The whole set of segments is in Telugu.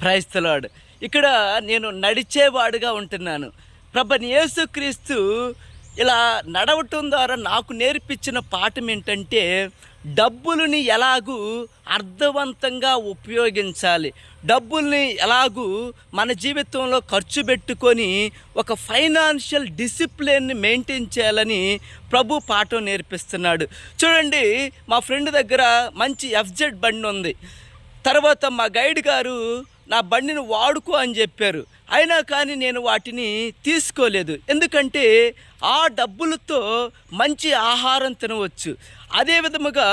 Praise the lord. ఇక్కడ నేను నడిచేవాడుగా ఉంటున్నాను. ప్రభువైన యేసుక్రీస్తు ఇలా నడవటం ద్వారా నాకు నేర్పించిన పాఠం ఏంటంటే, డబ్బులని ఎలాగూ అర్థవంతంగా ఉపయోగించాలి. డబ్బుల్ని ఎలాగూ మన జీవితంలో ఖర్చు పెట్టుకొని ఒక ఫైనాన్షియల్ డిసిప్లిన్ని మెయింటైన్ చేయాలని ప్రభు పాఠం నేర్పిస్తున్నాడు. చూడండి, మా ఫ్రెండ్ దగ్గర మంచి ఎఫ్జెడ్ బండి ఉంది. తర్వాత మా గైడ్ గారు నా బండిని వాడుకో అని చెప్పారు. అయినా కానీ నేను వాటిని తీసుకోలేదు. ఎందుకంటే ఆ డబ్బులతో మంచి ఆహారం తినవచ్చు, అదే విధముగా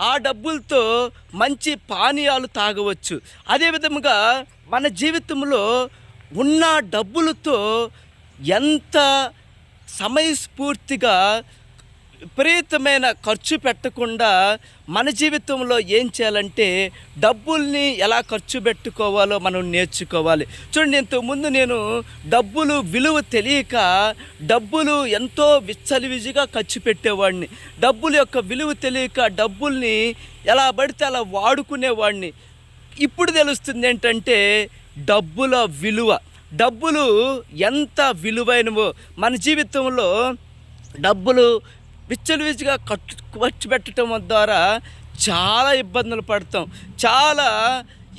ఆ డబ్బులతో మంచి పానీయాలు తాగవచ్చు. అదే విధముగా మన జీవితంలో ఉన్న డబ్బులతో ఎంత సమయస్ఫూర్తిగా విపరీతమైన ఖర్చు పెట్టకుండా మన జీవితంలో ఏం చేయాలంటే, డబ్బుల్ని ఎలా ఖర్చు పెట్టుకోవాలో మనం నేర్చుకోవాలి. చూడండి, ఇంతకుముందు నేను డబ్బులు విలువ తెలియక డబ్బులు ఎంతో విచ్చలవిడిగా ఖర్చు పెట్టేవాడిని. డబ్బుల యొక్క విలువ తెలియక డబ్బుల్ని ఎలా పడితే అలా వాడుకునేవాడిని. ఇప్పుడు తెలుస్తుంది ఏంటంటే డబ్బుల విలువ, డబ్బులు ఎంత విలువైనవో. మన జీవితంలో డబ్బులు విచ్చలవిడిగా ఖర్చు పెట్టడం ద్వారా చాలా ఇబ్బందులు పడతాం, చాలా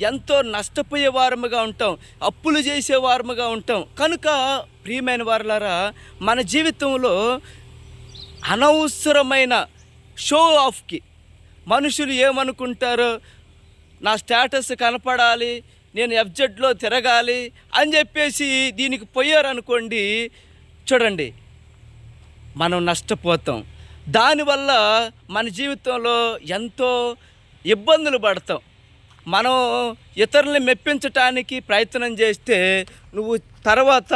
ఎంతో నష్టపోయే వారముగా ఉంటాం, అప్పులు చేసే వారముగా ఉంటాం. కనుక ప్రియమైన వారలారా, మన జీవితంలో అనవసరమైన షో ఆఫ్కి మనుషులు ఏమనుకుంటారో, నా స్టేటస్ కనపడాలి, నేను ఎఫ్జెడ్లో తిరగాలి అని చెప్పేసి దీనికి పోయారనుకోండి, చూడండి మనం నష్టపోతాం. దానివల్ల మన జీవితంలో ఎంతో ఇబ్బందులు పడతాం. మనం ఇతరుల్ని మెప్పించటానికి ప్రయత్నం చేస్తే నువ్వు తర్వాత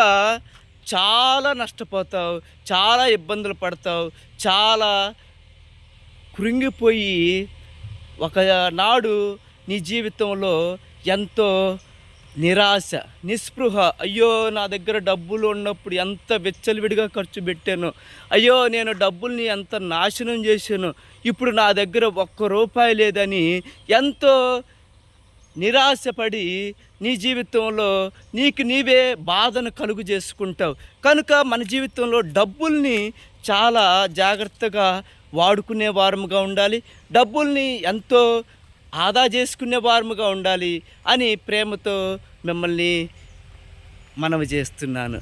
చాలా నష్టపోతావు, చాలా ఇబ్బందులు పడతావు, చాలా కృంగిపోయి ఒకనాడు నీ జీవితంలో ఎంతో నిరాశ, నిస్పృహ, అయ్యో నా దగ్గర డబ్బులు ఉన్నప్పుడు ఎంత విచ్చలవిడిగా ఖర్చు పెట్టాను, అయ్యో నేను డబ్బుల్ని ఎంత నాశనం చేశాను, ఇప్పుడు నా దగ్గర ₹1 లేదని ఎంతో నిరాశపడి నీ జీవితంలో నీకు నీవే బాధను కలుగు చేసుకుంటావు. కనుక మన జీవితంలో డబ్బుల్ని చాలా జాగ్రత్తగా వాడుకునే వారముగా ఉండాలి, డబ్బుల్ని ఎంతో ఆదా చేసుకునే వారముగా ఉండాలి అని ప్రేమతో మిమ్మల్ని మనవి చేస్తున్నాను.